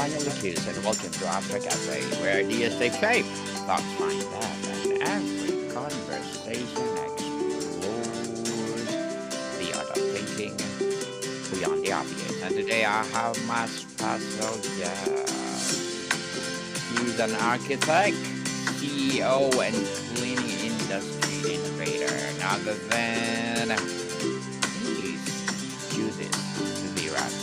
Kiss, and welcome to After Cafe, where ideas take shape, thoughts find depth, and every conversation explores the art of thinking beyond the obvious. And today I have my special guest. He's an architect, CEO, and cleaning industry innovator, none other than Miss Judith Virag.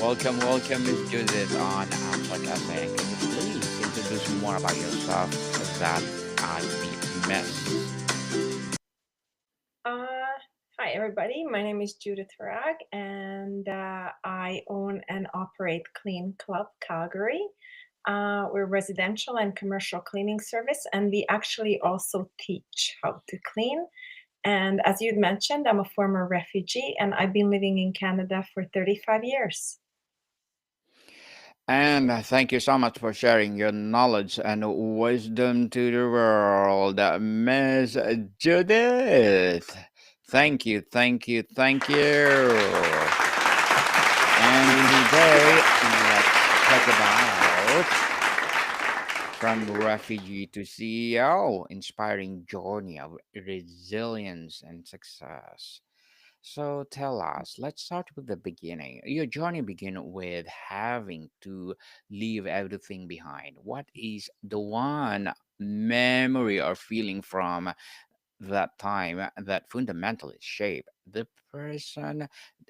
Welcome, Miss Judith on Apple Cafe. Can you please introduce more about yourself that I be missed? Uh, Hi, everybody. My name is Judith Virag, and I own and operate Clean Club Calgary. We're a residential and commercial cleaning service, and we actually also teach how to clean. And as you'd mentioned, I'm a former refugee, and I've been living in Canada for 35 years. And thank you so much for sharing your knowledge and wisdom to the world, Miss Judith. Thank you. And today, let's talk about from refugee to CEO, inspiring journey of resilience and success. So tell us, let's start with the beginning. Your journey began with having to leave everything behind. What is the one memory or feeling from that time that fundamentally shaped the person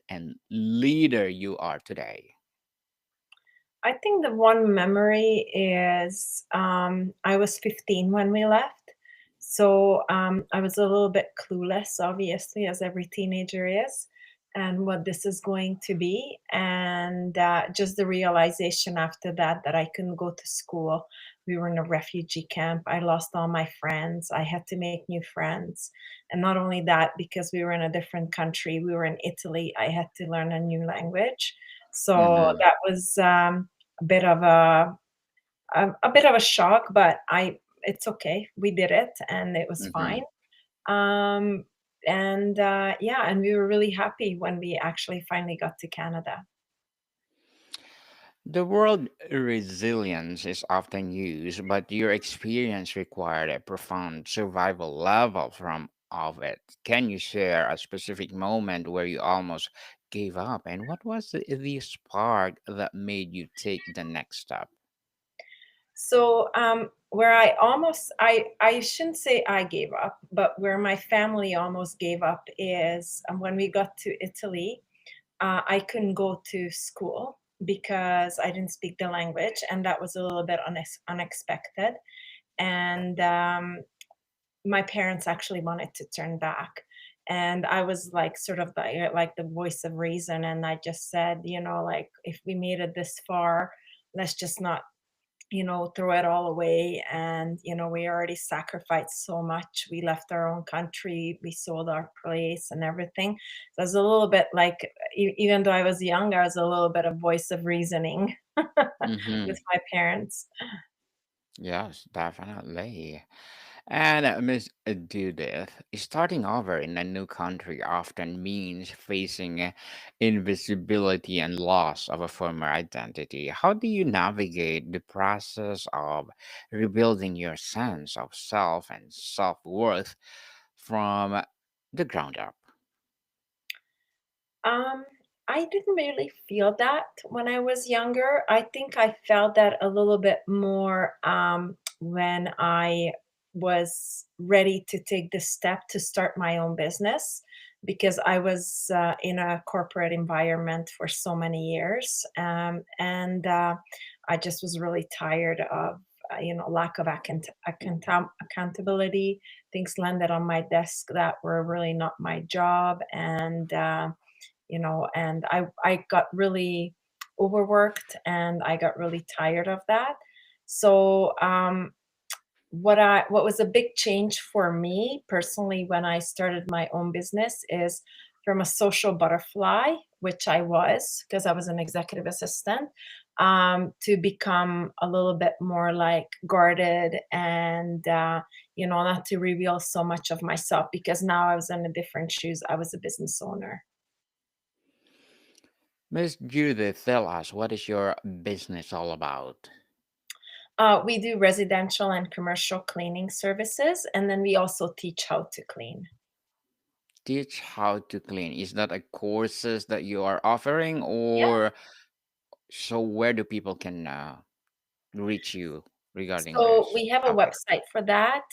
and leader you are today? I think the one memory is I was 15 when we left. So I was a little bit clueless, obviously, as every teenager is, and what this is going to be. And just the realization after that that I couldn't go to school. We were in a refugee camp. I lost all my friends. I had to make new friends. And not only that, because we were in a different country, we were in Italy, I had to learn a new language. So Mm-hmm. that was a bit of a bit of a shock, but I it's okay. We did it, and it was Mm-hmm. fine. Um, and yeah, and we were really happy when we actually finally got to Canada. The word resilience is often used, but your experience required a profound survival level from of it. Can you share a specific moment where you almost gave up, and what was the spark that made you take the next step? So where I shouldn't say I gave up, but where my family almost gave up is when we got to Italy. I couldn't go to school because I didn't speak the language, and that was a little bit unexpected. And my parents actually wanted to turn back. And I was like, sort of like the voice of reason. And I just said, like, if we made it this far, let's just not throw it all away. And, we already sacrificed so much. We left our own country, we sold our place and everything. So I was a little bit like, even though I was young, I was a little bit of voice of reasoning Mm-hmm. with my parents. Yes, definitely. And Miss Judith, starting over in a new country often means facing invisibility and loss of a former identity. How do you navigate the process of rebuilding your sense of self and self worth from the ground up? Um, I didn't really feel that when I was younger. I think I felt that a little bit more when I was ready to take the step to start my own business because I was in a corporate environment for so many years. And I just was really tired of, lack of accountability, things landed on my desk that were really not my job. And I got really overworked and I got really tired of that. So what was a big change for me personally when I started my own business is from a social butterfly, which I was because I was an executive assistant, to become a little bit more like guarded and not to reveal so much of myself because now I was in a different shoes. I was a business owner. Miss Judith, tell us, what is your business all about? We do residential and commercial cleaning services, and then we also teach how to clean. Teach how to clean. Is that a courses that you are offering, Yeah. or so where do people can reach you regarding So this we have a topic? website for that.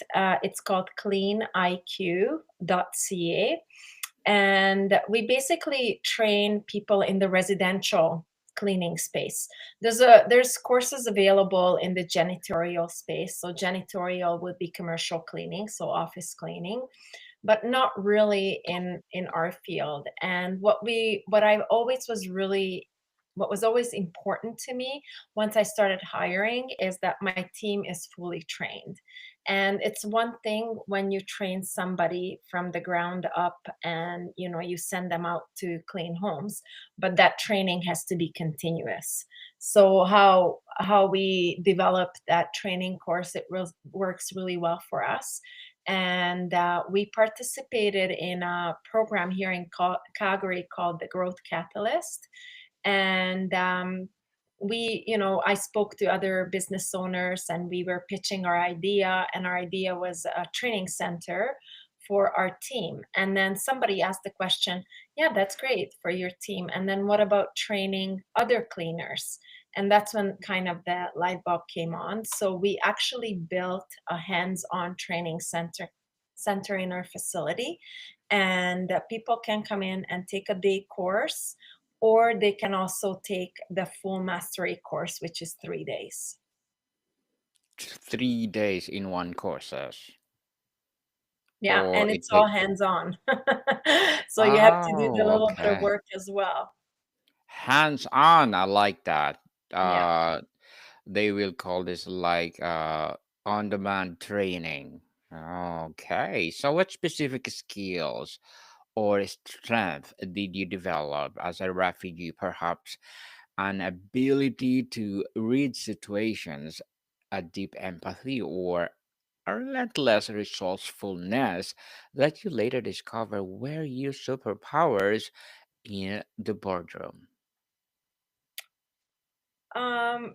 It's called cleaniq.ca. And we basically train people in the residential cleaning space. There's courses available in the janitorial space. So janitorial would be commercial cleaning, so office cleaning, but not really in our field. And what I always was really what was always important to me once I started hiring is that my team is fully trained. And it's one thing when you train somebody from the ground up and you send them out to clean homes, but that training has to be continuous. So how we developed that training course, works really well for us. And we participated in a program here in Calgary called the Growth Catalyst. And I spoke to other business owners and we were pitching our idea. And our idea was a training center for our team. And then somebody asked the question, yeah, that's great for your team. And then what about training other cleaners? And that's when kind of the light bulb came on. So we actually built a hands-on training center in our facility, and people can come in and take a day course, or they can also take the full mastery course, which is 3 days. 3 days in one courses, Yeah, or and it it's all takes. hands-on. So you have to do the Oh, little bit of okay. work as well. Hands on. I like that. Yeah. Uh, they will call this like on demand training. Okay. So, what specific skills or strength did you develop as a refugee? Perhaps an ability to read situations, a deep empathy, or a relentless resourcefulness that you later discover were your superpowers in the boardroom.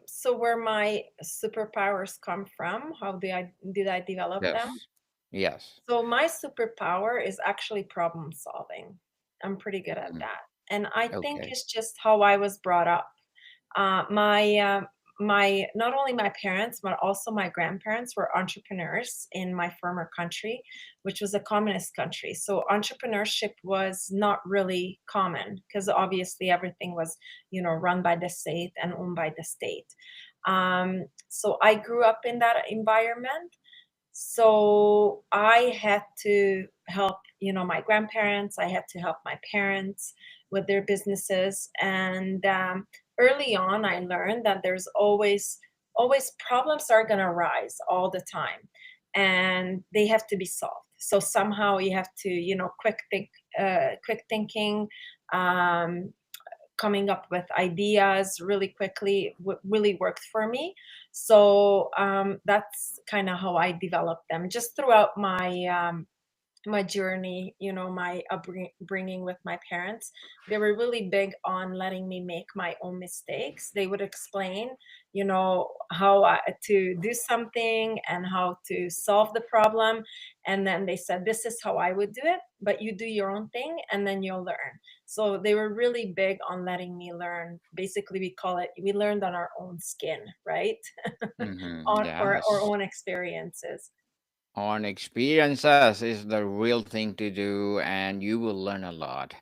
So where my superpowers come from, how did I develop them? Yes. Yes. So my superpower is actually problem solving. I'm pretty good at Mhm. that. And I think Okay. it's just how I was brought up. My not only my parents but also my grandparents were entrepreneurs in my former country, which was a communist country. So entrepreneurship was not really common because obviously everything was, run by the state and owned by the state. So I grew up in that environment, so I had to help, my grandparents. I had to help my parents with their businesses. And early on, I learned that there's always problems are going to rise all the time, and they have to be solved. So somehow you have to, quick thinking, um, coming up with ideas really quickly really worked for me. So that's kind of how I developed them just throughout my journey, my upbringing with my parents. They were really big on letting me make my own mistakes. They would explain, how to do something and how to solve the problem. And then they said, this is how I would do it, but you do your own thing and then you'll learn. So they were really big on letting me learn. Basically, we learned on our own skin, right? Mm-hmm. On our Yes. own experiences. On experiences is the real thing to do, and you will learn a lot.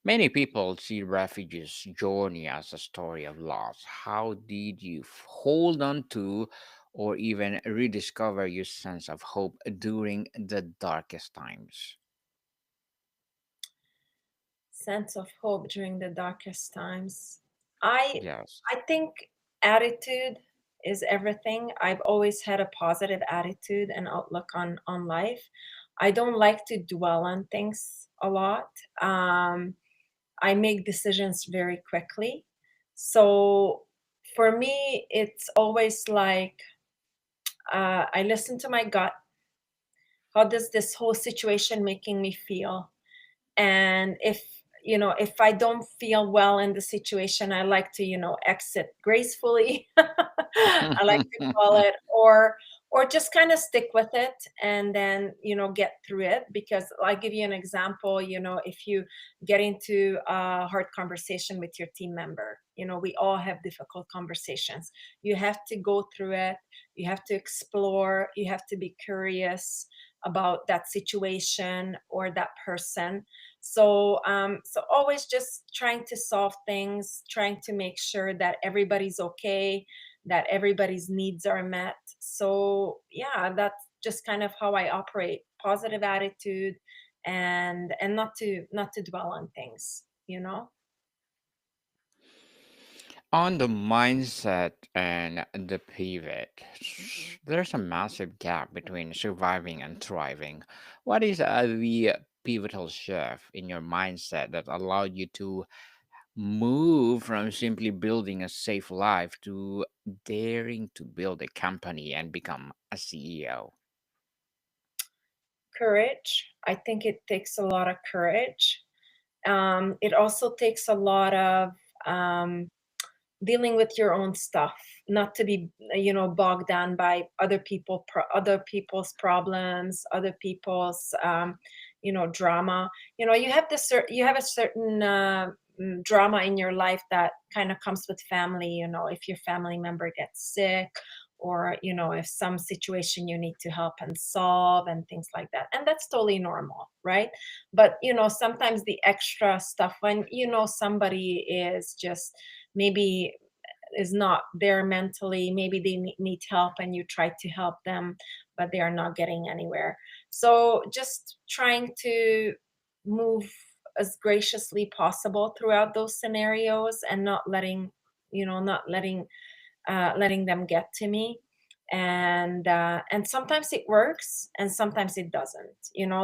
Many people see refugees' journey as a story of loss. How did you hold on to or even rediscover your sense of hope during the darkest times? Sense of hope during the darkest times. I Yes. I think attitude is everything. I've always had a positive attitude and outlook on life. I don't like to dwell on things a lot. I make decisions very quickly. So for me, it's always like I listen to my gut. How does this whole situation making me feel? And if if I don't feel well in the situation, I like to, exit gracefully. I like to call it, or just kind of stick with it and then, get through it. Because I'll give you an example. If you get into a hard conversation with your team member, we all have difficult conversations. You have to go through it. You have to explore. You have to be curious about that situation or that person. So always just trying to solve things, trying to make sure that everybody's okay, that everybody's needs are met. So yeah, that's just kind of how I operate. Positive attitude, and not to dwell on things. On the mindset and the pivot, there's a massive gap between surviving and thriving. What is the pivotal shift in your mindset that allowed you to move from simply building a safe life to daring to build a company and become a CEO? Courage. I think it takes a lot of courage. It also takes a lot of um, dealing with your own stuff, not to be bogged down by other people's problems, other people's drama. You have a certain drama in your life that kind of comes with family. If your family member gets sick, or if some situation you need to help and solve and things like that, and that's totally normal, right? But sometimes the extra stuff, when somebody is just maybe is not there mentally, maybe they need help and you try to help them, but they are not getting anywhere. So just trying to move as graciously possible throughout those scenarios, and not letting them get to me. And sometimes it works and sometimes it doesn't.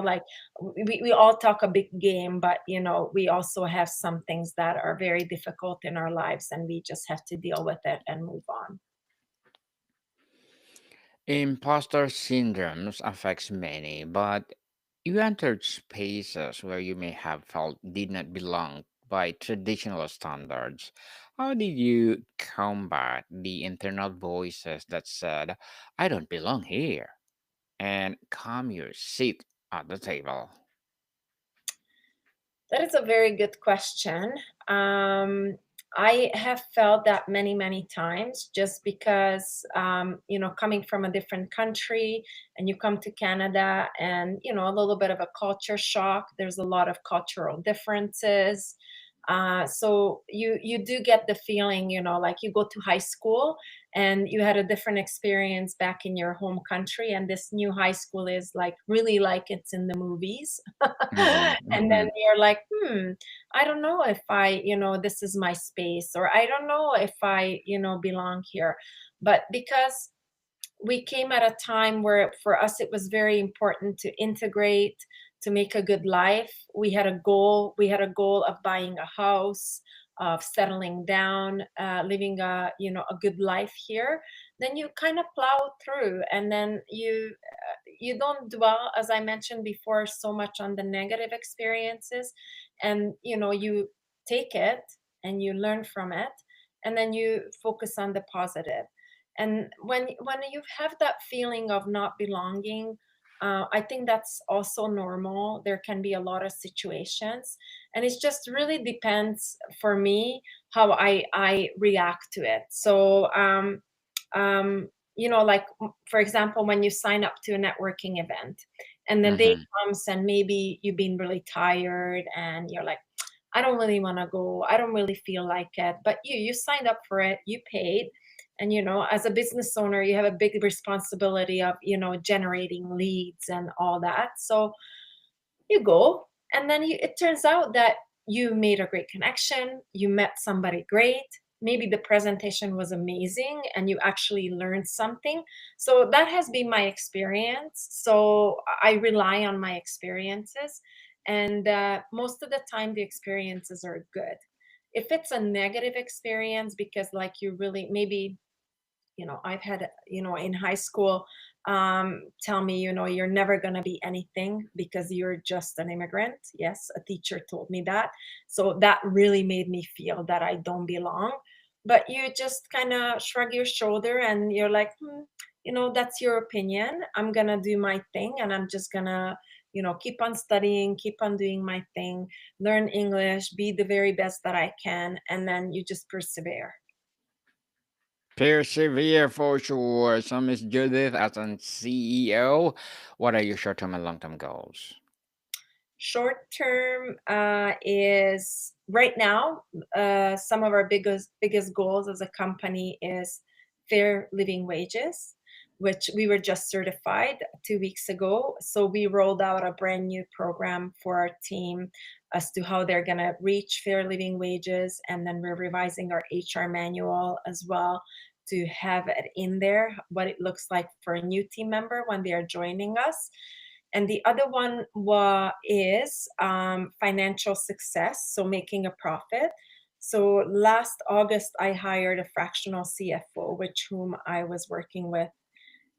Like we all talk a big game, but we also have some things that are very difficult in our lives, and we just have to deal with it and move on. Imposter syndrome affects many, but you entered spaces where you may have felt did not belong by traditional standards. How did you combat the internal voices that said, I don't belong here, and calm your seat at the table? That is a very good question. I have felt that many, many times, just because, coming from a different country and you come to Canada, and, a little bit of a culture shock. There's a lot of cultural differences. So you do get the feeling, like you go to high school and you had a different experience back in your home country, and this new high school is like really like it's in the movies. Hmm. And then Hmm. you're like, I don't know if this is my space, or I don't know if I belong here. But because we came at a time where for us it was very important to integrate, to make a good life. We had a goal of buying a house, of settling down, living a good life here. Then you kind of plow through, and then you don't dwell, as I mentioned before, so much on the negative experiences, and you take it and you learn from it, and then you focus on the positive. And when you have that feeling of not belonging, I think that's also normal. There can be a lot of situations, and it just really depends for me how I react to it. So like, for example, when you sign up to a networking event and the day Hmm. comes and maybe you've been really tired and you're like, I don't really want to go, I don't really feel like it, but you signed up for it, you paid. And as a business owner, you have a big responsibility of generating leads and all that. So you go, and then it turns out that you made a great connection, you met somebody great, maybe the presentation was amazing and you actually learned something. So that has been my experience. So I rely on my experiences, and most of the time the experiences are good. If it's a negative experience, because like you really maybe, I've had, in high school, tell me, you're never going to be anything because you're just an immigrant. Yes, a teacher told me that. So that really made me feel that I don't belong. But you just kind of shrug your shoulder and you're like, that's your opinion. I'm going to do my thing and I'm just going to, keep on studying, keep on doing my thing, learn English, be the very best that I can. And then you just persevere. Persevere for sure. So, Miss Judith, as an CEO, what are your short-term and long-term goals? Short term is right now. Some of our biggest goals as a company is fair living wages, which we were just certified 2 weeks ago. So we rolled out a brand new program for our team as to how they're going to reach fair living wages, and then we're revising our HR manual as well to have it in there what it looks like for a new team member when they are joining us. And the other one is financial success, so making a profit. So last August, I hired a fractional CFO, which whom I was working with,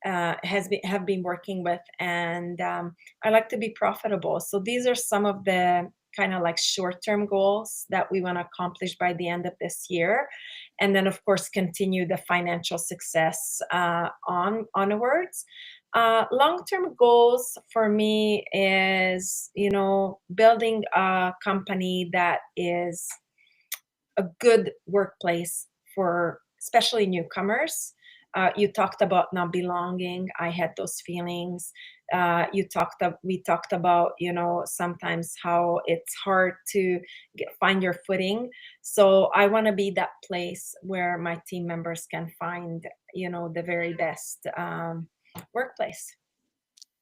have been working with, and I like to be profitable. So these are some of the kind of like short-term goals that we want to accomplish by the end of this year, and then of course continue the financial success onwards. Long-term goals for me is, building a company that is a good workplace for especially newcomers. You talked about not belonging. I had those feelings. We talked about, sometimes how it's hard to find your footing. So I want to be that place where my team members can find, the very best workplace.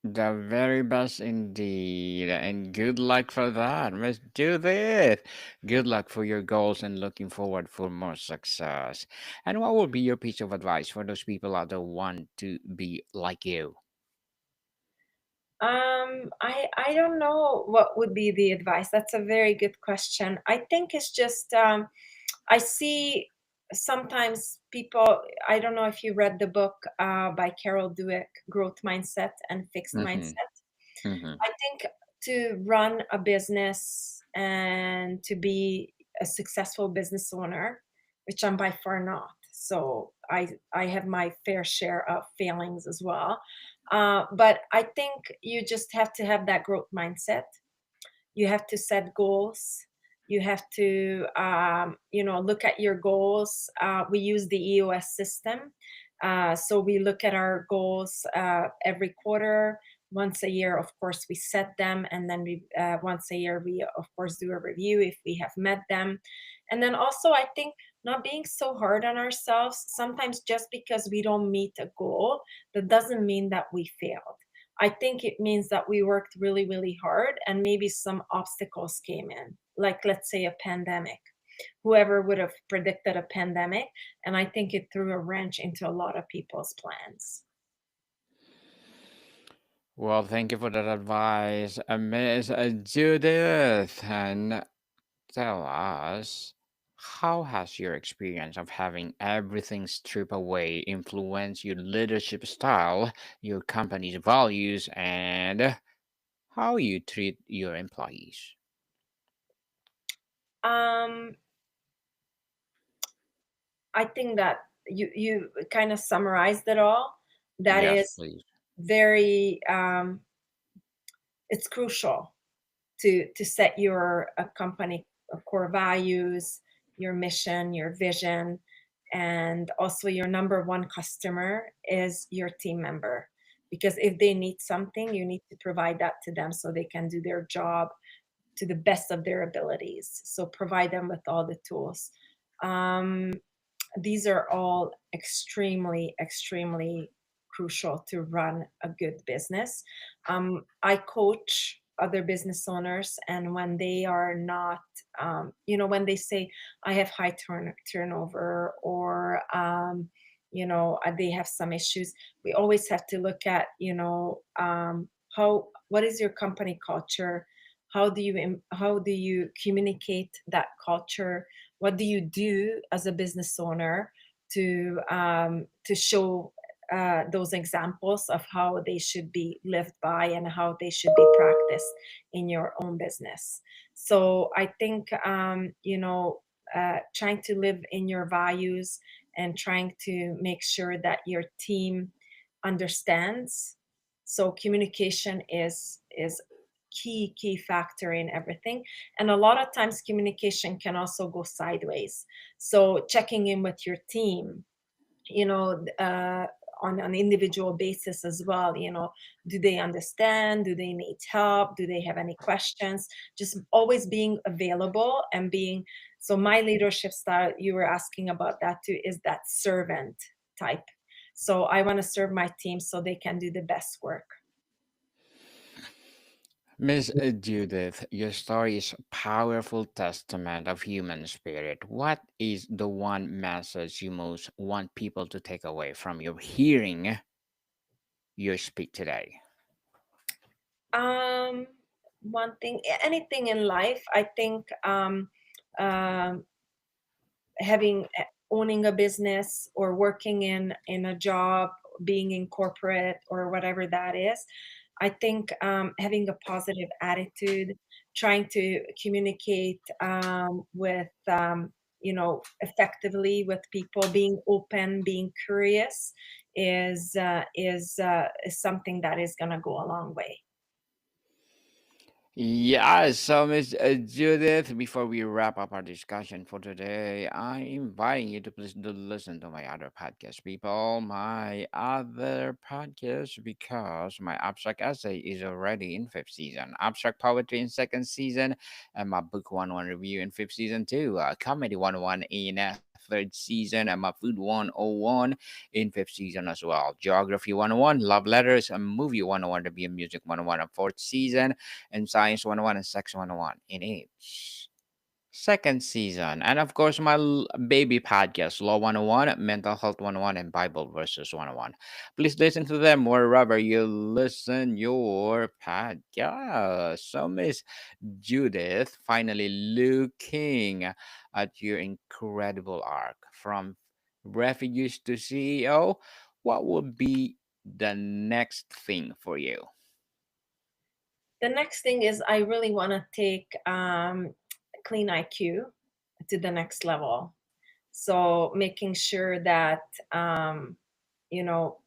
The very best indeed, and good luck for that, Miss Judith. Good luck for your goals and looking forward for more success. And what would be your piece of advice for those people out there who want to be like you? I don't know what would be the advice. That's a very good question. I think it's just I see sometimes people. I don't know if you read the book by Carol Dweck, Growth Mindset and Fixed Mm-hmm. Mindset. Mm-hmm. I think to run a business and to be a successful business owner, which I'm by far not. So I have my fair share of failings as well. But I think you just have to have that growth mindset. You have to set goals. You have to look at your goals. We use the EOS system. So we look at our goals every quarter. Once a year, of course, we set them, and then we once a year we of course do a review if we have met them. And then also I think not being so hard on ourselves. Sometimes just because we don't meet a goal, that doesn't mean that we failed. I think it means that we worked really, really hard and maybe some obstacles came in, like let's say a pandemic. Whoever would have predicted a pandemic? And I think it threw a wrench into a lot of people's plans. Well, thank you for that advice, Miss Judith. And tell us, how has your experience of having everything stripped away influenced your leadership style, your company's values, and how you treat your employees? Um, I think that you kind of summarized it all. That Yes, is please. very it's crucial to set your company core values, your mission, your vision, and also your number one customer is your team member. Because if they need something, you need to provide that to them so they can do their job to the best of their abilities. So provide them with all the tools. Um, these are all extremely, extremely crucial to run a good business. I coach other business owners, and when they are not, when they say, I have high turnover, or, they have some issues, we always have to look at, what is your company culture? How do you communicate that culture? What do you do as a business owner to show those examples of how they should be lived by and how they should be practiced in your own business. So I think, trying to live in your values and trying to make sure that your team understands. So communication is key factor in everything. And a lot of times communication can also go sideways. So checking in with your team, you know, on an individual basis as well. Do they understand? Do they need help? Do they have any questions? Just always being available and being. So my leadership style, you were asking about that too, is that servant type. So I want to serve my team so they can do the best work. Miss Judith, your story is a powerful testament of human spirit. What is the one message you most want people to take away from your hearing your speak today? um One thing, anything in life, I think, um having owning a business or working in a job, being in corporate or whatever that is, I think, having a positive attitude, trying to communicate, with, effectively with people, being open, being curious, is something that is going to go a long way. Yeah, so Miss Judith, before we wrap up our discussion for today, I'm inviting you to please do listen to my other podcast, people. My other podcast, because my abstract essay is already in fifth season, abstract poetry in second season, and my book 101 review in fifth season too, comedy 101 in third season, and my food 101 in fifth season as well, geography 101, love letters, and movie 101 review, music 101 in fourth season, and Science 101 and Sex 101 in each second season. And of course, my baby podcast, Law 101, Mental Health 101, and Bible Verses 101. Please listen to them wherever you listen your podcast. So, Miss Judith, finally looking at your incredible arc from refugees to CEO, what would be the next thing for you? The next thing is I really want to take, clean IQ to the next level. So making sure that, you know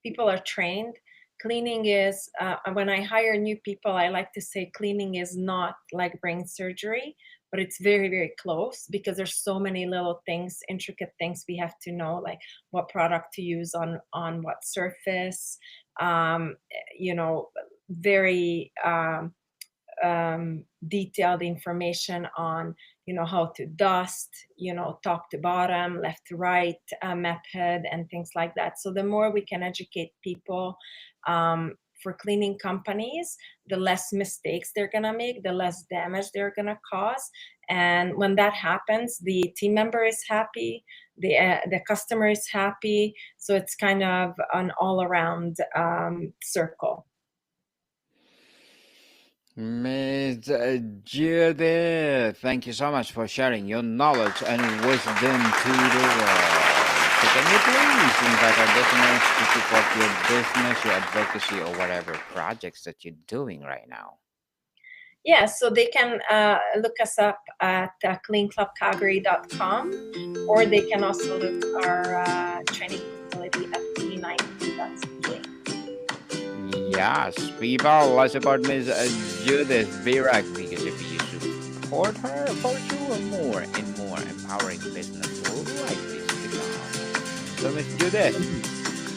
people are trained. Cleaning is, when I hire new people, I like to say cleaning is not like brain surgery, but it's very, very close because there's so many little things, intricate things we have to know, like what product to use on what surface. You know, very, detailed information on, how to dust, top to bottom, left to right, method, and things like that. So the more we can educate people, for cleaning companies, the less mistakes they're going to make, the less damage they're going to cause. And when that happens, the team member is happy, the customer is happy. So it's kind of an all around, circle. Miss Judith, thank you so much for sharing your knowledge and wisdom to the world. So can you please invite our listeners to support your business, your advocacy, or whatever projects that you're doing right now? Yeah, so they can, look us up at, cleanclubcalgary.com, or they can also look our, training facility at c90.ca. Yes, people, let's support Miss Judith Virag because if you support her for sure more and more empowering business will like this to come. So Miss Judith,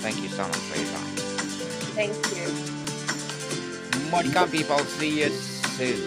thank you so much for your time. Thank you. More to come, people. See you soon.